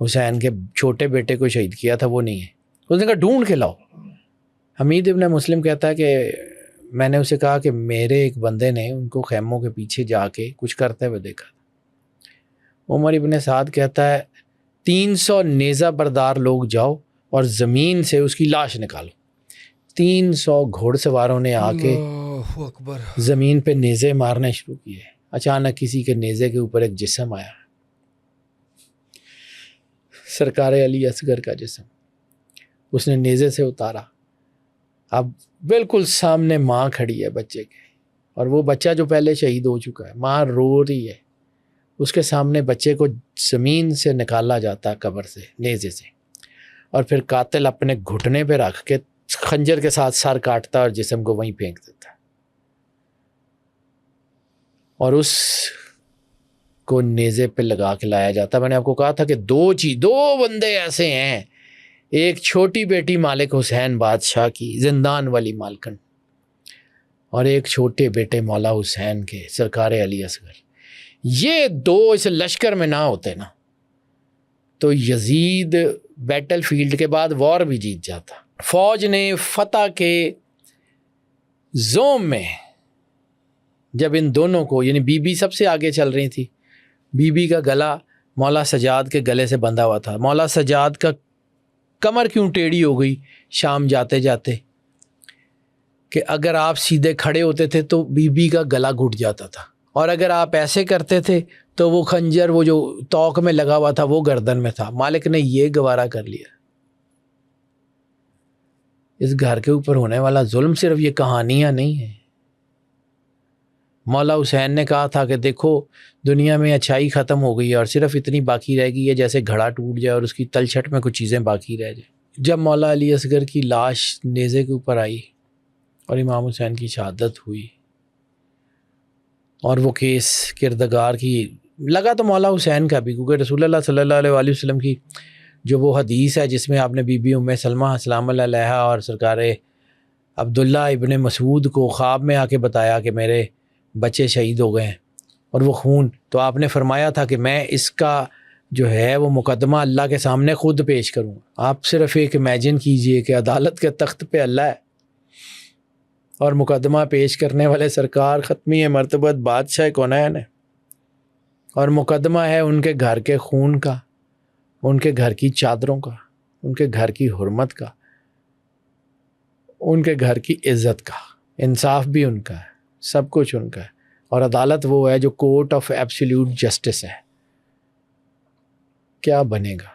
حسین کے چھوٹے بیٹے کو شہید کیا تھا وہ نہیں ہے. اس نے کہا ڈھونڈ کے لاؤ. حمید ابن مسلم کہتا ہے کہ میں نے اسے کہا کہ میرے ایک بندے نے ان کو خیموں کے پیچھے جا کے کچھ کرتے ہوئے دیکھا تھا. عمر ابن سعد کہتا ہے 300 نیزہ بردار لوگ جاؤ اور زمین سے اس کی لاش نکالو. 300 گھوڑ سواروں نے آ کے اللہ اکبر. زمین پہ نیزے مارنے شروع کیے. اچانک کسی کے نیزے کے اوپر ایک جسم آیا, سرکار علی اصغر کا جسم. اس نے نیزے سے اتارا. اب بالکل سامنے ماں کھڑی ہے بچے کے, اور وہ بچہ جو پہلے شہید ہو چکا ہے, ماں رو رہی ہے. اس کے سامنے بچے کو زمین سے نکالا جاتا ہے قبر سے نیزے سے, اور پھر قاتل اپنے گھٹنے پہ رکھ کے خنجر کے ساتھ سر کاٹتا اور جسم کو وہیں پھینک دیتا ہے. اور اس کو نیزے پہ لگا کے لایا جاتا. میں نے آپ کو کہا تھا کہ دو بندے ایسے ہیں, ایک چھوٹی بیٹی مالک حسین بادشاہ کی زندان والی مالکن, اور ایک چھوٹے بیٹے مولا حسین کے سرکار علی اصغر. یہ دو اس لشکر میں نہ ہوتے نا تو یزید بیٹل فیلڈ کے بعد وار بھی جیت جاتا. فوج نے فتح کے زوم میں جب ان دونوں کو, یعنی بی بی سب سے آگے چل رہی تھی, بی بی کا گلا مولا سجاد کے گلے سے بندھا ہوا تھا. مولا سجاد کا کمر کیوں ٹیڑھی ہو گئی شام جاتے جاتے کہ اگر آپ سیدھے کھڑے ہوتے تھے تو بی بی کا گلا گھٹ جاتا تھا, اور اگر آپ ایسے کرتے تھے تو وہ خنجر وہ جو توق میں لگا ہوا تھا وہ گردن میں تھا. مالک نے یہ گوارا کر لیا. اس گھر کے اوپر ہونے والا ظلم صرف یہ کہانیاں نہیں ہیں. مولا حسین نے کہا تھا کہ دیکھو دنیا میں اچھائی ختم ہو گئی ہے اور صرف اتنی باقی رہ گئی ہے جیسے گھڑا ٹوٹ جائے اور اس کی تلچھٹ میں کچھ چیزیں باقی رہ جائیں. جب مولا علی اصغر کی لاش نیزے کے اوپر آئی اور امام حسین کی شہادت ہوئی اور وہ کیس کردگار کی لگا تو مولا حسین کا بھی, کیونکہ رسول اللہ صلی اللہ علیہ وسلم کی جو وہ حدیث ہے جس میں آپ نے بی بی ام سلمہ سلام اللہ علیہا اور سرکار عبداللہ ابن مسعود کو خواب میں آ کے بتایا کہ میرے بچے شہید ہو گئے ہیں اور وہ خون, تو آپ نے فرمایا تھا کہ میں اس کا جو ہے وہ مقدمہ اللہ کے سامنے خود پیش کروں. آپ صرف ایک امیجن کیجئے کہ عدالت کے تخت پہ اللہ ہے اور مقدمہ پیش کرنے والے سرکار ختمی مرتبت بادشاہ کونین ہے, اور مقدمہ ہے ان کے گھر کے خون کا, ان کے گھر کی چادروں کا, ان کے گھر کی حرمت کا, ان کے گھر کی عزت کا. انصاف بھی ان کا ہے, سب کچھ ان کا ہے, اور عدالت وہ ہے جو کورٹ آف ایبسلیوٹ جسٹس ہے. کیا بنے گا؟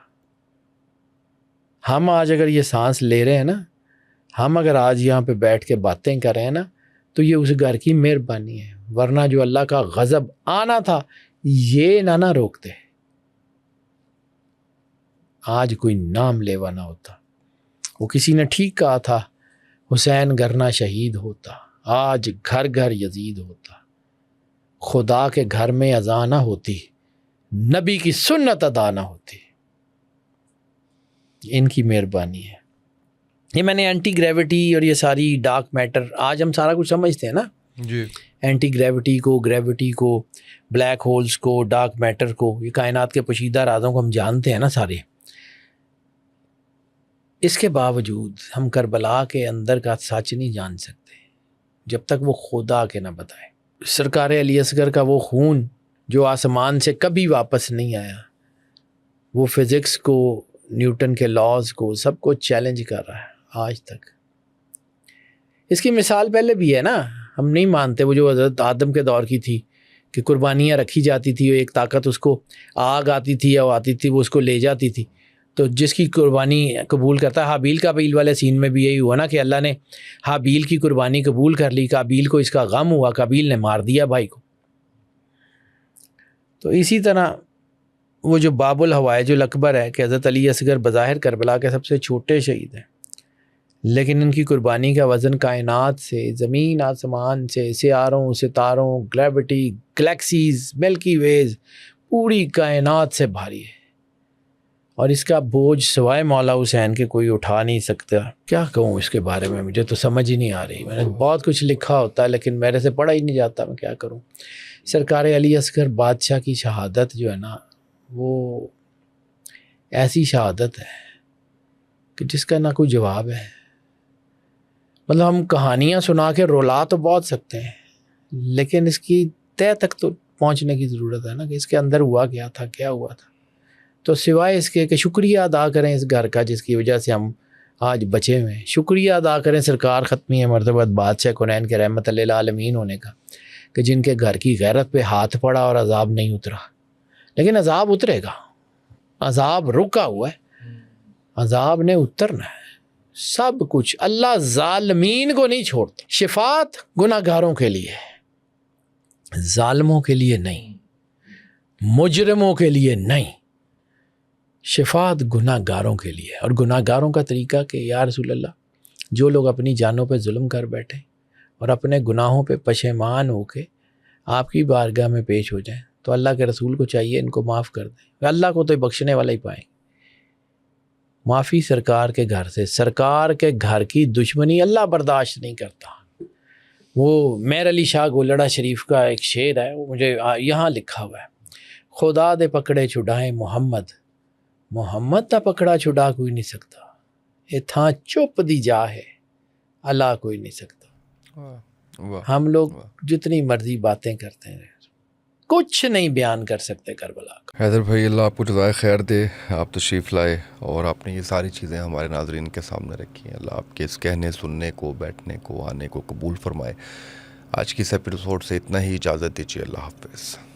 ہم آج اگر یہ سانس لے رہے ہیں نا, ہم اگر آج یہاں پہ بیٹھ کے باتیں کر رہے ہیں نا, تو یہ اس گھر کی مہربانی ہے, ورنہ جو اللہ کا غضب آنا تھا یہ نہ روکتے, آج کوئی نام لیوا نہ ہوتا. وہ کسی نے ٹھیک کہا تھا, حسین گرنا شہید ہوتا, آج گھر گھر یزید ہوتا. خدا کے گھر میں اذان نہ ہوتی, نبی کی سنت ادا نہ ہوتی. ان کی مہربانی ہے. یہ میں نے اینٹی گریوٹی اور یہ ساری ڈارک میٹر, آج ہم سارا کچھ سمجھتے ہیں نا جی, اینٹی گریوٹی کو, گریوٹی کو, بلیک ہولز کو, ڈارک میٹر کو, یہ کائنات کے پوشیدہ رازوں کو ہم جانتے ہیں نا سارے. اس کے باوجود ہم کربلا کے اندر کا سچ نہیں جان سکتے جب تک وہ خدا کے نہ بتائے. سرکار علی اصغر کا وہ خون جو آسمان سے کبھی واپس نہیں آیا, وہ فزکس کو, نیوٹن کے لاز کو, سب کو چیلنج کر رہا ہے آج تک. اس کی مثال پہلے بھی ہے نا, ہم نہیں مانتے وہ جو حضرت آدم کے دور کی تھی کہ قربانیاں رکھی جاتی تھی، ایک طاقت اس کو آگ آتی تھی یا وہ آتی تھی وہ اس کو لے جاتی تھی، تو جس کی قربانی قبول کرتا ہے، حابیل قابیل والے سین میں بھی یہی ہوا نا کہ اللہ نے حابیل کی قربانی قبول کر لی، قابیل کو اس کا غم ہوا، قابیل نے مار دیا بھائی کو۔ تو اسی طرح وہ جو باب الحوائج الاکبر ہے کہ حضرت علی اصغر بظاہر کربلا کے سب سے چھوٹے شہید ہیں، لیکن ان کی قربانی کا وزن کائنات سے، زمین آسمان سے، سیاروں ستاروں، گریوٹی، گلیکسیز، ملکی ویز، پوری کائنات سے بھاری ہے، اور اس کا بوجھ سوائے مولا حسین کے کوئی اٹھا نہیں سکتا۔ کیا کہوں اس کے بارے میں، مجھے تو سمجھ ہی نہیں آ رہی۔ میں نے بہت کچھ لکھا ہوتا ہے لیکن میرے سے پڑھا ہی نہیں جاتا، میں کیا کروں۔ سرکار علی اصغر بادشاہ کی شہادت جو ہے نا، وہ ایسی شہادت ہے کہ جس کا نہ کوئی جواب ہے۔ مطلب ہم کہانیاں سنا کے رولا تو بہت سکتے ہیں، لیکن اس کی تہ تک تو پہنچنے کی ضرورت ہے نا کہ اس کے اندر ہوا کیا تھا، کیا ہوا تھا۔ تو سوائے اس کے کہ شکریہ ادا کریں اس گھر کا جس کی وجہ سے ہم آج بچے ہوئے ہیں، شکریہ ادا کریں سرکار ختمی مرتبہ بادشاہ کونین کے رحمت للعالمین ہونے کا کہ جن کے گھر کی غیرت پہ ہاتھ پڑا اور عذاب نہیں اترا۔ لیکن عذاب اترے گا، عذاب رکا ہوا ہے، عذاب نے اترنا ہے۔ سب کچھ اللہ ظالمین کو نہیں چھوڑتا۔ شفاعت گناہ گاروں کے لیے، ظالموں کے لیے نہیں، مجرموں کے لیے نہیں، شفاعت گناہ گاروں کے لیے۔ اور گناہ گاروں کا طریقہ کہ یا رسول اللہ، جو لوگ اپنی جانوں پہ ظلم کر بیٹھے اور اپنے گناہوں پہ پشیمان ہو کے آپ کی بارگاہ میں پیش ہو جائیں تو اللہ کے رسول کو چاہیے ان کو معاف کر دیں۔ اللہ کو تو بخشنے والا ہی پائیں۔ معافی سرکار کے گھر سے، سرکار کے گھر کی دشمنی اللہ برداشت نہیں کرتا۔ وہ میر علی شاہ گولڑا شریف کا ایک شعر ہے، وہ مجھے یہاں لکھا ہوا ہے، خدا دے پکڑے چھڑائیں محمد، محمد تا پکڑا چھڑا کوئی نہیں سکتا، اے تھاں چپ دی جا ہے اللہ کوئی نہیں سکتا۔ ہم لوگ جتنی مرضی باتیں کرتے ہیں کچھ نہیں بیان کر سکتے کربلا کا۔ حیدر بھائی، اللہ آپ کو جزائے خیر دے، آپ تشریف لائے اور آپ نے یہ ساری چیزیں ہمارے ناظرین کے سامنے رکھی ہیں۔ اللہ آپ کے اس کہنے، سننے کو، بیٹھنے کو، آنے کو قبول فرمائے۔ آج کی اس ایپیسوڈ سے اتنا ہی، اجازت دیجیے، اللہ حافظ۔